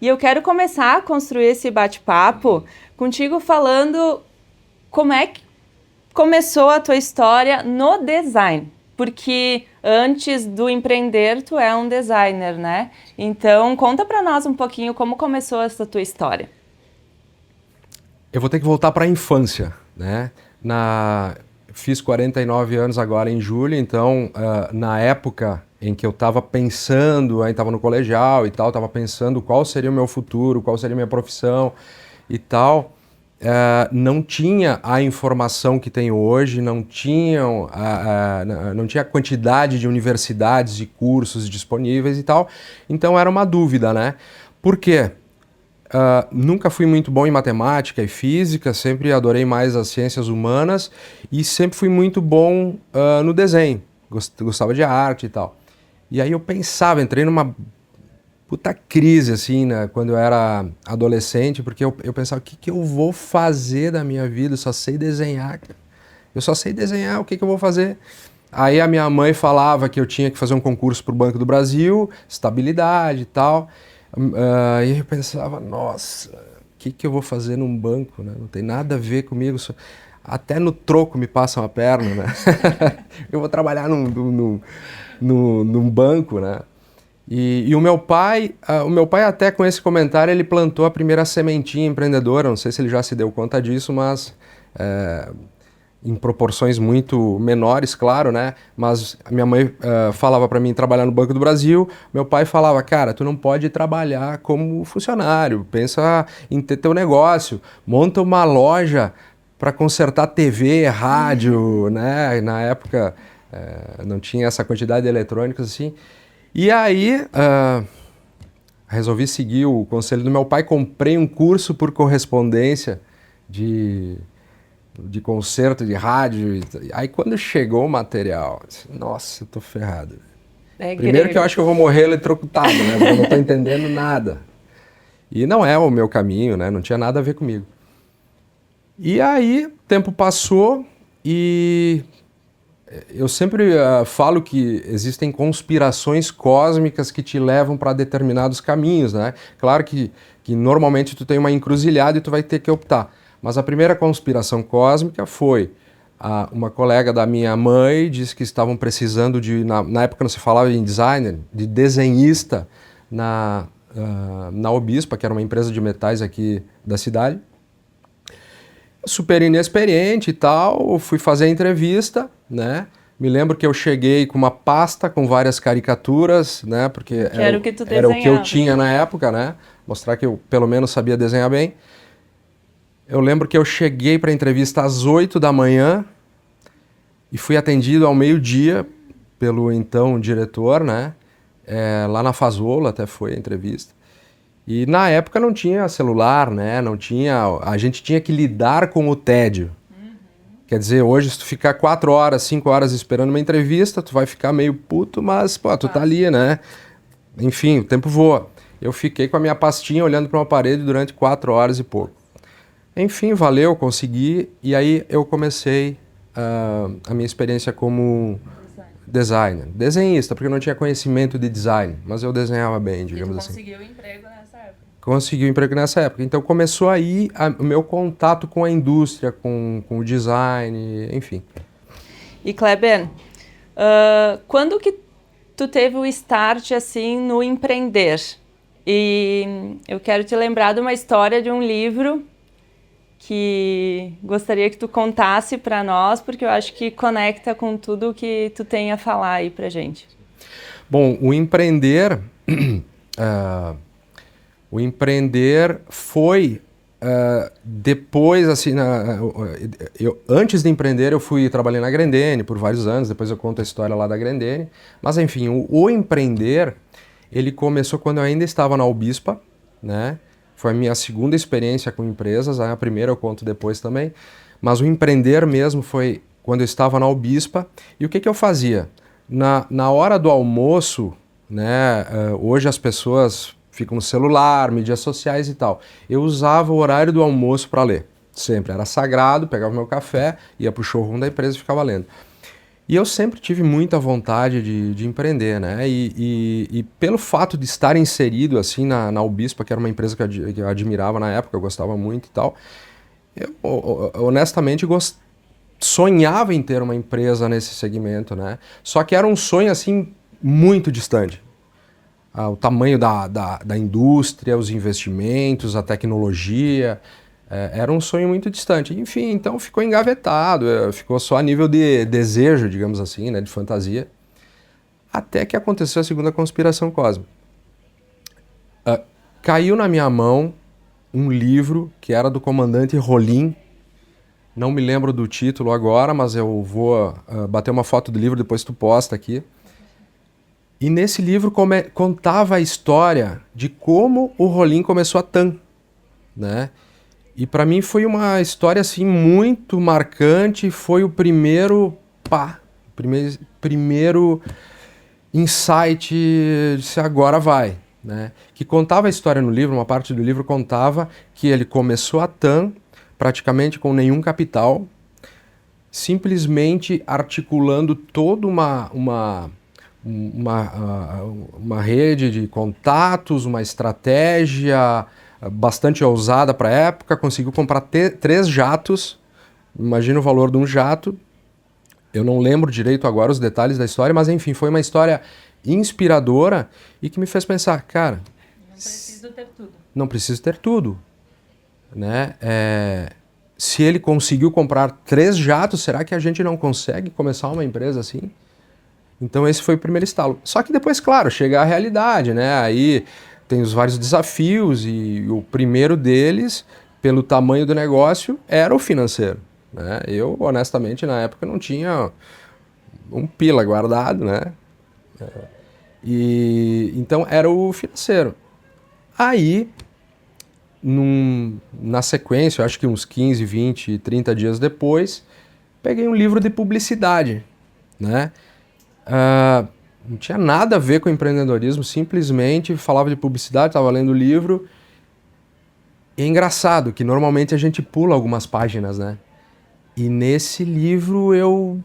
E eu quero começar a construir esse bate-papo contigo falando como é que começou a tua história no design. Porque antes do empreender, tu é um designer, né? Então, conta pra nós um pouquinho como começou essa tua história. Eu vou ter que voltar para a infância, né? Fiz 49 anos agora em julho, então na época em que eu estava pensando, aí estava no colegial e tal, estava pensando qual seria o meu futuro, qual seria a minha profissão e tal, não tinha a informação que tem hoje, não tinha a quantidade de universidades e cursos disponíveis e tal, então era uma dúvida, né? Por quê? Nunca fui muito bom em matemática e física, sempre adorei mais as ciências humanas e sempre fui muito bom no desenho, gostava de arte e tal. E aí eu pensava, entrei numa puta crise assim, né, quando eu era adolescente, porque eu pensava, o que que eu vou fazer da minha vida? Eu só sei desenhar, cara. Eu só sei desenhar, o que que eu vou fazer? Aí a minha mãe falava que eu tinha que fazer um concurso para o Banco do Brasil, estabilidade e tal. E eu pensava, nossa, o que que eu vou fazer num banco, né? Não tem nada a ver comigo. Até no troco me passam a perna, né? Eu vou trabalhar num banco, né? E o meu pai até com esse comentário, ele plantou a primeira sementinha empreendedora. Não sei se ele já se deu conta disso, mas em proporções muito menores, claro, né? Mas a minha mãe falava para mim trabalhar no Banco do Brasil, meu pai falava, cara, tu não pode trabalhar como funcionário, pensa em ter teu negócio, monta uma loja para consertar TV, rádio, né? Na época não tinha essa quantidade de eletrônicos assim. E aí resolvi seguir o conselho do meu pai, comprei um curso por correspondência de concerto de rádio. Aí quando chegou o material, nossa, eu tô ferrado. É Primeiro que eu grego. acho que eu vou morrer eletrocutado, né? Porque eu não tô entendendo nada. E não é o meu caminho, né? Não tinha nada a ver comigo. E aí, o tempo passou e eu sempre falo que existem conspirações cósmicas que te levam para determinados caminhos, né? Claro que normalmente tu tem uma encruzilhada e tu vai ter que optar. Mas a primeira conspiração cósmica foi uma colega da minha mãe disse que estavam precisando na época não se falava em designer, de desenhista na Obispa, que era uma empresa de metais aqui da cidade. Super inexperiente e tal, fui fazer a entrevista, né? Me lembro que eu cheguei com uma pasta com várias caricaturas, né? Porque Que era o que tu era o que eu desenhava. tinha na época, né? Mostrar que eu pelo menos sabia desenhar bem. Eu lembro que eu cheguei para a entrevista às 8 da manhã e fui atendido ao meio-dia pelo então diretor, né? Lá na Fazolo até foi a entrevista. E na época não tinha celular, né? Não tinha, a gente tinha que lidar com o tédio. Quer dizer, hoje se tu ficar 4 horas, 5 horas esperando uma entrevista, tu vai ficar meio puto, mas pô, tu tá ali, né? Enfim, o tempo voa. Eu fiquei com a minha pastinha olhando para uma parede durante 4 horas e pouco. Enfim, valeu, consegui. E aí eu comecei a minha experiência como designer. Desenhista, porque eu não tinha conhecimento de design, mas eu desenhava bem, digamos assim. Conseguiu emprego nessa época. Consegui um emprego nessa época. Então começou aí o meu contato com a indústria, com o design, enfim. E Kleber, quando que tu teve o start assim no empreender? E eu quero te lembrar de uma história de um livro que gostaria que tu contasse para nós, porque eu acho que conecta com tudo que tu tem a falar aí pra gente. Bom, o empreender foi depois, assim, antes de empreender eu trabalhei na Grendene por vários anos, depois eu conto a história lá da Grendene, mas enfim, o empreender, ele começou quando eu ainda estava na Obispa, né? Foi a minha segunda experiência com empresas, a primeira eu conto depois também, mas o empreender mesmo foi quando eu estava na Obispa. E o que que eu fazia? Na hora do almoço, né, hoje as pessoas ficam no celular, mídias sociais e tal. Eu usava o horário do almoço para ler, sempre. Era sagrado, pegava meu café, ia para o showroom da empresa e ficava lendo. E eu sempre tive muita vontade de empreender, né? E pelo fato de estar inserido assim na Ubispa, que era uma empresa que eu admirava na época, eu gostava muito e tal, eu honestamente sonhava em ter uma empresa nesse segmento, né? Só que era um sonho assim muito distante. O tamanho da indústria, os investimentos, a tecnologia, era um sonho muito distante. Enfim, então ficou engavetado, ficou só a nível de desejo, digamos assim, né, de fantasia, até que aconteceu a segunda conspiração cósmica. Caiu na minha mão um livro que era do comandante Rolim, não me lembro do título agora, mas eu vou bater uma foto do livro, depois tu posta aqui. E nesse livro contava a história de como o Rolim começou a TAM, né? E para mim foi uma história assim muito marcante, foi o primeiro primeiro insight, disse agora vai, né? Que contava a história no livro, uma parte do livro contava que ele começou a TAM praticamente com nenhum capital, simplesmente articulando toda uma rede de contatos, uma estratégia bastante ousada para a época, conseguiu comprar 3 jatos, imagina o valor de um jato, eu não lembro direito agora os detalhes da história, mas enfim, foi uma história inspiradora e que me fez pensar, cara... Não preciso ter tudo. Não preciso ter tudo, né? Se ele conseguiu comprar 3 jatos, será que a gente não consegue começar uma empresa assim? Então esse foi o primeiro estalo. Só que depois, claro, chega a realidade, né? Aí tem os vários desafios e o primeiro deles, pelo tamanho do negócio, era o financeiro, né? Eu, honestamente, na época não tinha um pila guardado, né? Então era o financeiro. Aí, na sequência, acho que uns 15, 20, 30 dias depois, peguei um livro de publicidade, né? Não tinha nada a ver com empreendedorismo, simplesmente falava de publicidade, estava lendo o livro. E é engraçado que normalmente a gente pula algumas páginas, né? E nesse livro eu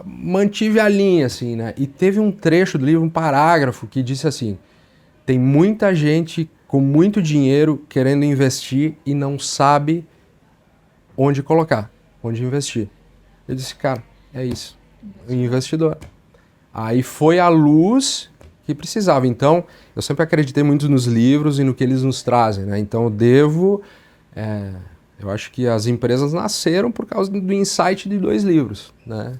mantive a linha, assim, né? E teve um trecho do livro, um parágrafo, que disse assim: tem muita gente com muito dinheiro querendo investir e não sabe onde colocar, onde investir. Eu disse, cara, é isso, o investidor. Aí foi a luz que precisava. Então, eu sempre acreditei muito nos livros e no que eles nos trazem, né? Então, eu acho que as empresas nasceram por causa do insight de 2 livros, né?